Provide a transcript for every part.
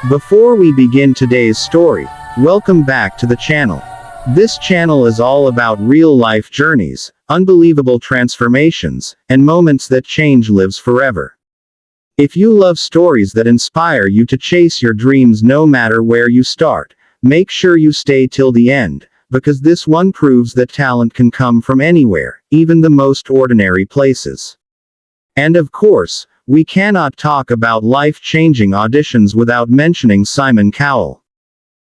Before we begin today's story, welcome back to the channel. This channel is all about real-life journeys, unbelievable transformations, and moments that change lives forever. If you love stories that inspire you to chase your dreams no matter where you start, make sure you stay till the end, because this one proves that talent can come from anywhere, even the most ordinary places. And of course, we cannot talk about life-changing auditions without mentioning Simon Cowell.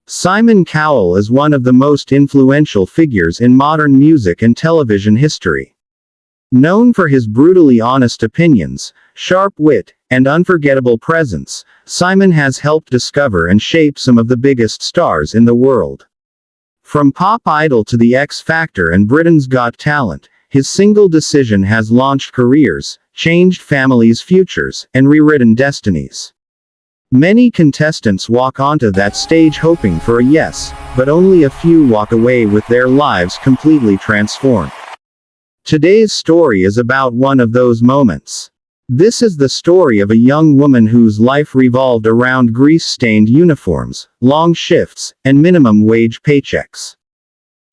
Simon Cowell is one of the most influential figures in modern music and television history. Known for his brutally honest opinions, sharp wit, and unforgettable presence, Simon has helped discover and shape some of the biggest stars in the world. From Pop Idol to The X Factor and Britain's Got Talent, his single decision has launched careers, changed families' futures, and rewritten destinies. Many contestants walk onto that stage hoping for a yes, but only a few walk away with their lives completely transformed. Today's story is about one of those moments. This is the story of a young woman whose life revolved around grease-stained uniforms, long shifts, and minimum wage paychecks.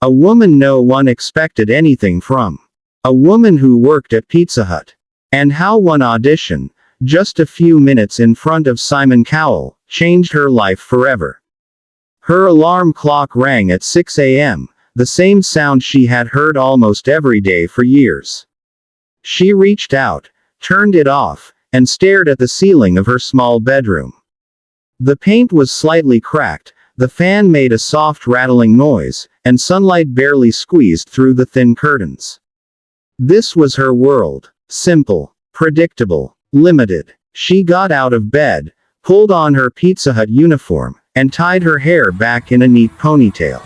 A woman no one expected anything from. A woman who worked at Pizza Hut. And how one audition, just a few minutes in front of Simon Cowell, changed her life forever. Her alarm clock rang at 6 a.m., the same sound she had heard almost every day for years. She reached out, turned it off, and stared at the ceiling of her small bedroom. The paint was slightly cracked, the fan made a soft rattling noise, and sunlight barely squeezed through the thin curtains. This was her world. Simple, predictable, limited. She got out of bed, pulled on her Pizza Hut uniform, and tied her hair back in a neat ponytail.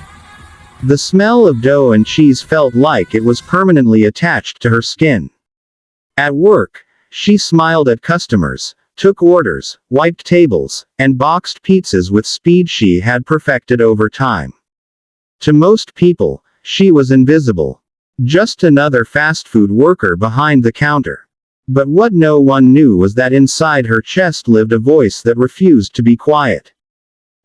The smell of dough and cheese felt like it was permanently attached to her skin. At work, she smiled at customers, took orders, wiped tables, and boxed pizzas with speed she had perfected over time. To most people, she was invisible. Just another fast food worker behind the counter. But what no one knew was that inside her chest lived a voice that refused to be quiet.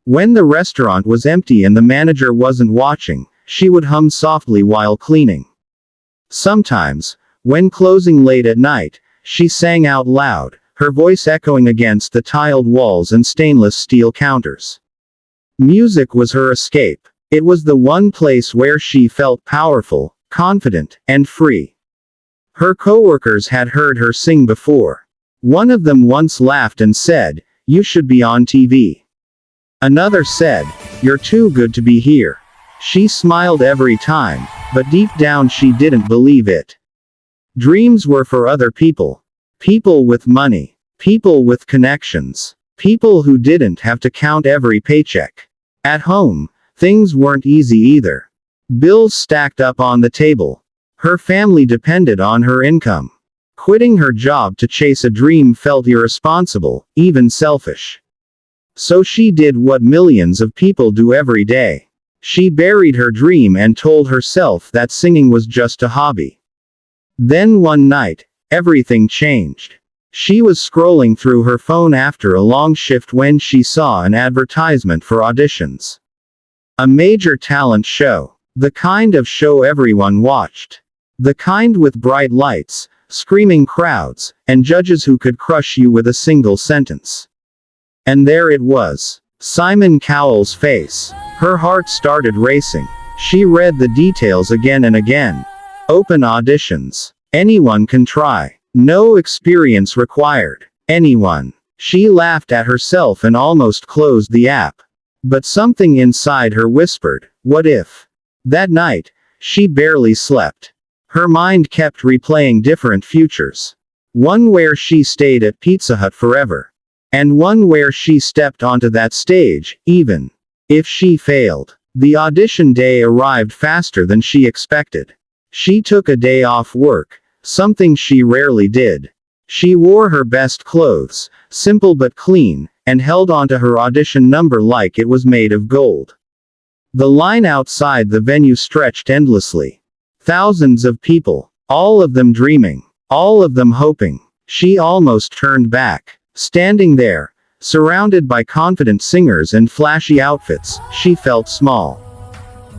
When the restaurant was empty and the manager wasn't watching, she would hum softly while cleaning. Sometimes, when closing late at night, she sang out loud, her voice echoing against the tiled walls and stainless steel counters. Music was her escape. It was the one place where she felt powerful, confident, and free. Her coworkers had heard her sing before. One of them once laughed and said, "You should be on TV." Another said, "You're too good to be here." She smiled every time, but deep down she didn't believe it. Dreams were for other people. People with money. People with connections. People who didn't have to count every paycheck. At home, things weren't easy either. Bills stacked up on the table. Her family depended on her income. Quitting her job to chase a dream felt irresponsible, even selfish. So she did what millions of people do every day. She buried her dream and told herself that singing was just a hobby. Then one night, everything changed. She was scrolling through her phone after a long shift when she saw an advertisement for auditions. A major talent show. The kind of show everyone watched. The kind with bright lights, screaming crowds, and judges who could crush you with a single sentence. And there it was. Simon Cowell's face. Her heart started racing. She read the details again and again. Open auditions. Anyone can try. No experience required. Anyone. She laughed at herself and almost closed the app. But something inside her whispered, "What if?" That night, she barely slept. Her mind kept replaying different futures. One where she stayed at Pizza Hut forever. And one where she stepped onto that stage, even if she failed. The audition day arrived faster than she expected. She took a day off work, something she rarely did. She wore her best clothes, simple but clean, and held onto her audition number like it was made of gold. The line outside the venue stretched endlessly. Thousands of people, all of them dreaming, all of them hoping. She almost turned back. Standing there, Surrounded by confident singers and flashy outfits, she felt small.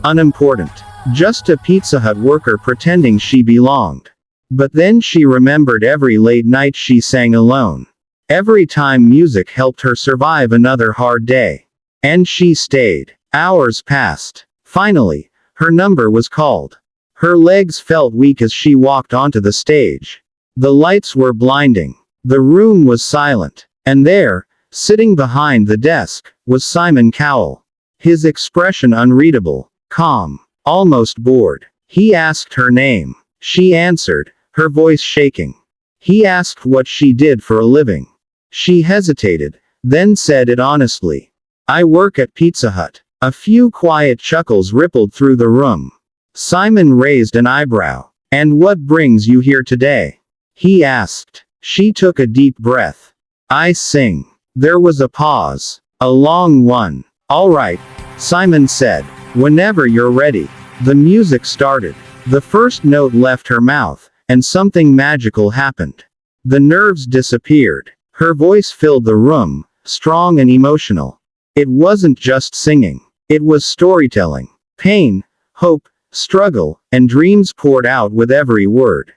Unimportant. Just a Pizza Hut worker pretending she belonged. But then she remembered every late night she sang alone. Every time music helped her survive another hard day. And she stayed. Hours passed. Finally, her number was called. Her legs felt weak as she walked onto the stage. The lights were blinding. The room was silent. And there, sitting behind the desk, was Simon Cowell. His expression unreadable, calm, almost bored. He asked her name. She answered, her voice shaking. He asked what she did for a living. She hesitated, then said it honestly. I work at Pizza Hut. A few quiet chuckles rippled through the room. Simon raised an eyebrow. And what brings you here today? He asked. She took a deep breath. I sing. There was a pause. A long one. All right, Simon said. Whenever you're ready. The music started. The first note left her mouth, and something magical happened. The nerves disappeared. Her voice filled the room, strong and emotional. It wasn't just singing. It was storytelling. Pain, hope, struggle, and dreams poured out with every word.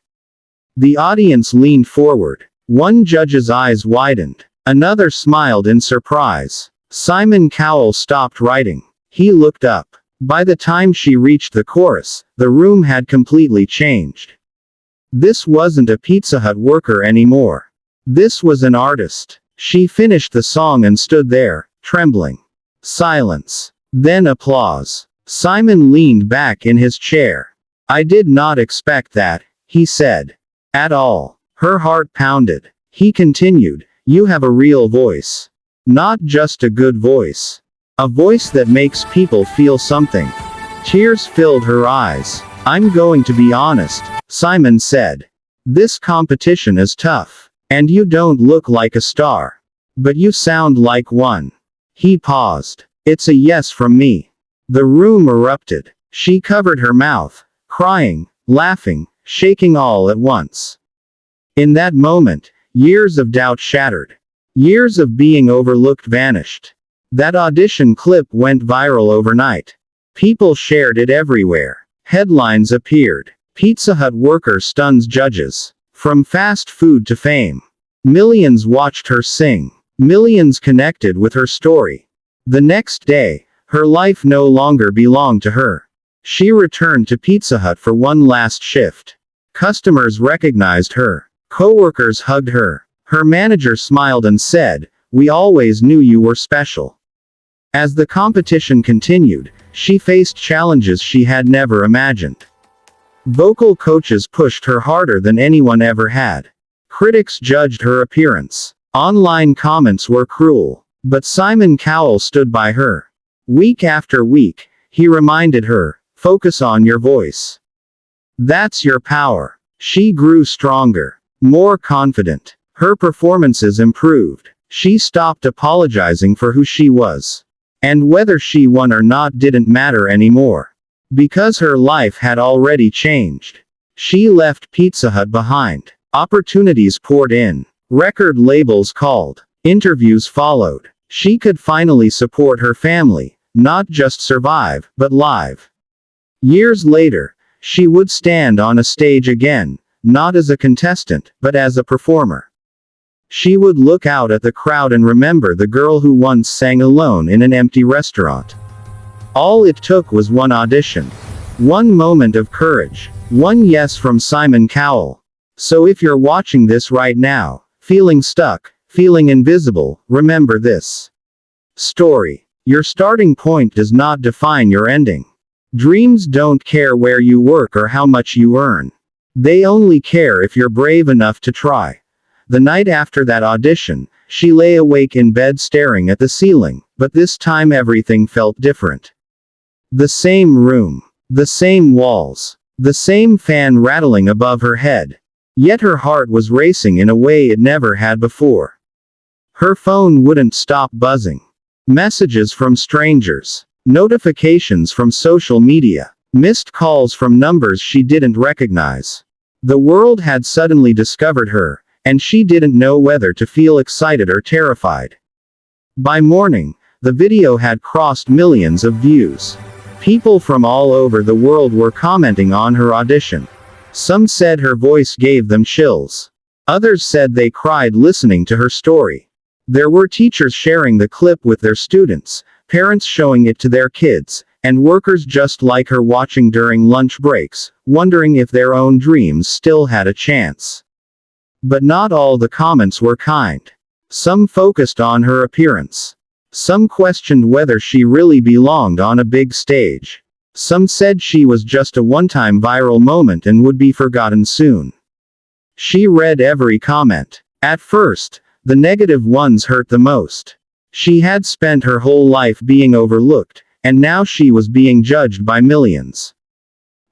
The audience leaned forward. One judge's eyes widened. Another smiled in surprise. Simon Cowell stopped writing. He looked up. By the time she reached the chorus, the room had completely changed. This wasn't a Pizza Hut worker anymore. This was an artist. She finished the song and stood there, trembling. Silence. Then applause. Simon leaned back in his chair. I did not expect that, he said. At all. Her heart pounded. He continued, you have a real voice. Not just a good voice. A voice that makes people feel something. Tears filled her eyes. I'm going to be honest, Simon said. This competition is tough. And you don't look like a star. But you sound like one. He paused. It's a yes from me. The room erupted. She covered her mouth, crying, laughing, shaking all at once. In that moment, years of doubt shattered. Years of being overlooked vanished. That audition clip went viral overnight. People shared it everywhere. Headlines appeared. Pizza Hut worker stuns judges. From fast food to fame. Millions watched her sing. Millions connected with her story. The next day, her life no longer belonged to her. She returned to Pizza Hut for one last shift. Customers recognized her. Coworkers hugged her. Her manager smiled and said, we always knew you were special. As the competition continued, she faced challenges she had never imagined. Vocal coaches pushed her harder than anyone ever had. Critics judged her appearance. Online comments were cruel. But Simon Cowell stood by her. Week after week, he reminded her, focus on your voice. That's your power. She grew stronger, more confident. Her performances improved. She stopped apologizing for who she was. And whether she won or not didn't matter anymore. Because her life had already changed. She left Pizza Hut behind. Opportunities poured in. Record labels called. Interviews followed. She could finally support her family, not just survive, but live. Years later, she would stand on a stage again, not as a contestant, but as a performer. She would look out at the crowd and remember the girl who once sang alone in an empty restaurant. All it took was one audition. One moment of courage. One yes from Simon Cowell. So if you're watching this right now, feeling stuck, feeling invisible, remember this story. Your starting point does not define your ending. Dreams don't care where you work or how much you earn. They only care if you're brave enough to try. The night after that audition, she lay awake in bed staring at the ceiling, but this time everything felt different. The same room. The same walls. The same fan rattling above her head. Yet her heart was racing in a way it never had before. Her phone wouldn't stop buzzing. Messages from strangers. Notifications from social media. Missed calls from numbers she didn't recognize. The world had suddenly discovered her, and she didn't know whether to feel excited or terrified. By morning, the video had crossed millions of views. People from all over the world were commenting on her audition. Some said her voice gave them chills. Others said they cried listening to her story. There were teachers sharing the clip with their students, parents showing it to their kids, and workers just like her watching during lunch breaks, wondering if their own dreams still had a chance. But not all the comments were kind. Some focused on her appearance. Some questioned whether she really belonged on a big stage. Some said she was just a one-time viral moment and would be forgotten soon. She read every comment. At first, the negative ones hurt the most. She had spent her whole life being overlooked, and now she was being judged by millions.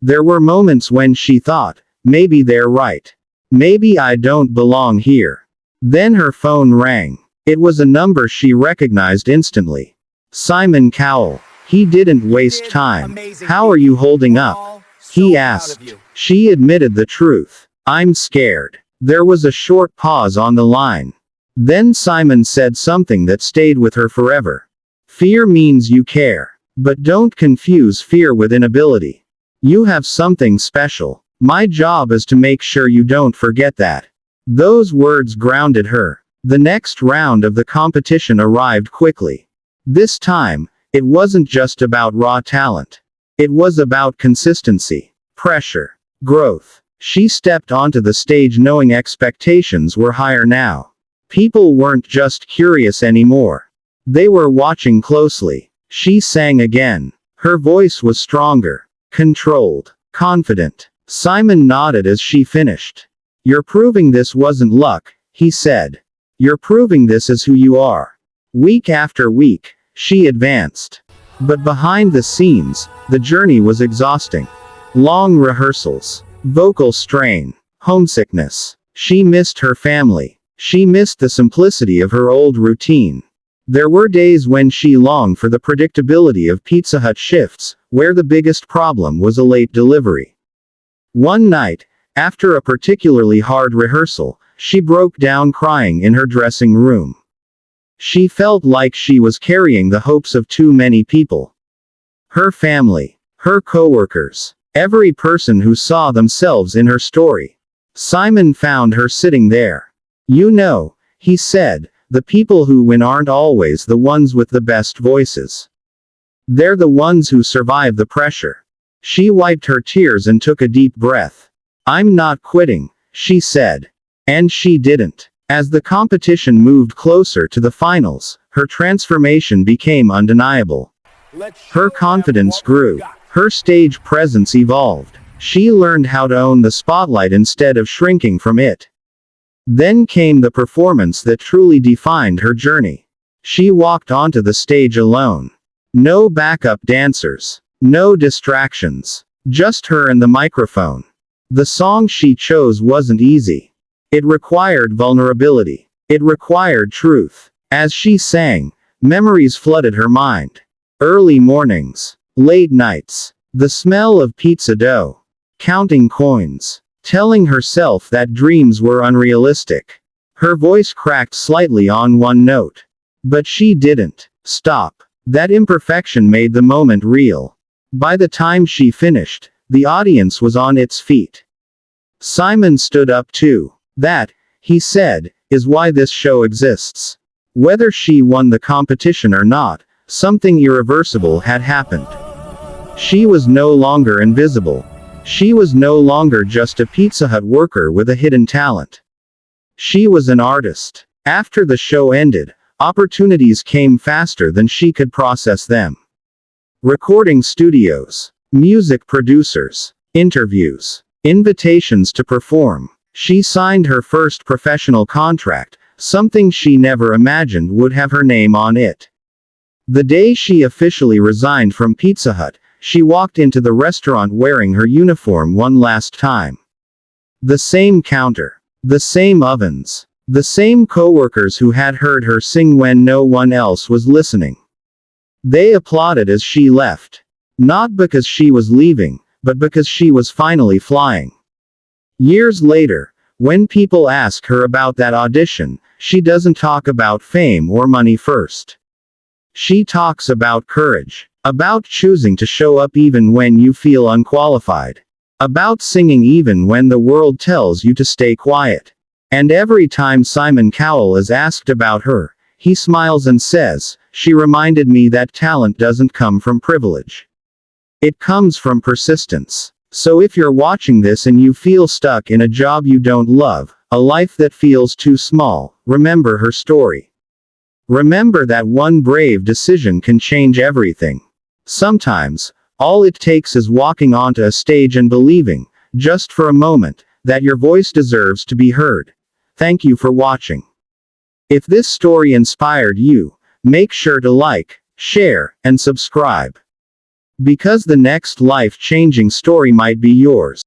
There were moments when she thought, maybe they're right. Maybe I don't belong here. Then her phone rang. It was a number she recognized instantly. Simon Cowell. He didn't waste time. How are you holding up? He asked. She admitted the truth. I'm scared. There was a short pause on the line. Then Simon said something that stayed with her forever. Fear means you care. But don't confuse fear with inability. You have something special. My job is to make sure you don't forget that. Those words grounded her. The next round of the competition arrived quickly. This time, it wasn't just about raw talent. It was about consistency, pressure, growth. She stepped onto the stage knowing expectations were higher now. People weren't just curious anymore. They were watching closely. She sang again. Her voice was stronger, controlled, confident. Simon nodded as she finished. You're proving this wasn't luck, he said. You're proving this is who you are. Week after week, she advanced. But behind the scenes, the journey was exhausting. Long rehearsals, vocal strain, homesickness. She missed her family. She missed the simplicity of her old routine. There were days when she longed for the predictability of Pizza Hut shifts, where the biggest problem was a late delivery. One night, after a particularly hard rehearsal, she broke down crying in her dressing room. She felt like she was carrying the hopes of too many people. Her family, her coworkers, every person who saw themselves in her story. Simon found her sitting there. You know, he said, the people who win aren't always the ones with the best voices. They're the ones who survive the pressure. She wiped her tears and took a deep breath. I'm not quitting, she said. And she didn't. As the competition moved closer to the finals, her transformation became undeniable. Her confidence grew. Her stage presence evolved. She learned how to own the spotlight instead of shrinking from it. Then came the performance that truly defined her journey. She walked onto the stage alone. No backup dancers. No distractions. Just her and the microphone. The song she chose wasn't easy. It required vulnerability. It required truth. As she sang, memories flooded her mind. Early mornings. Late nights. The smell of pizza dough. Counting coins. Telling herself that dreams were unrealistic. Her voice cracked slightly on one note. But she didn't stop. That imperfection made the moment real. By the time she finished, the audience was on its feet. Simon stood up too. That, he said, is why this show exists. Whether she won the competition or not, something irreversible had happened. She was no longer invisible. She was no longer just a Pizza Hut worker with a hidden talent. She was an artist. After the show ended, opportunities came faster than she could process them. Recording studios, music producers, interviews, invitations to perform. She signed her first professional contract, something she never imagined would have her name on it. The day she officially resigned from Pizza Hut, she walked into the restaurant wearing her uniform one last time. The same counter. The same ovens. The same coworkers who had heard her sing when no one else was listening. They applauded as she left. Not because she was leaving, but because she was finally flying. Years later, When people ask her about that audition, she doesn't talk about fame or money first. She talks about courage. About choosing to show up even when you feel unqualified. About singing even when the world tells you to stay quiet. And every time Simon Cowell is asked about her, he smiles and says, "She reminded me that talent doesn't come from privilege. It comes from persistence." So if you're watching this and you feel stuck in a job you don't love, a life that feels too small, remember her story. Remember that one brave decision can change everything. Sometimes, all it takes is walking onto a stage and believing, just for a moment, that your voice deserves to be heard. Thank you for watching. If this story inspired you, make sure to like, share, and subscribe. Because the next life-changing story might be yours.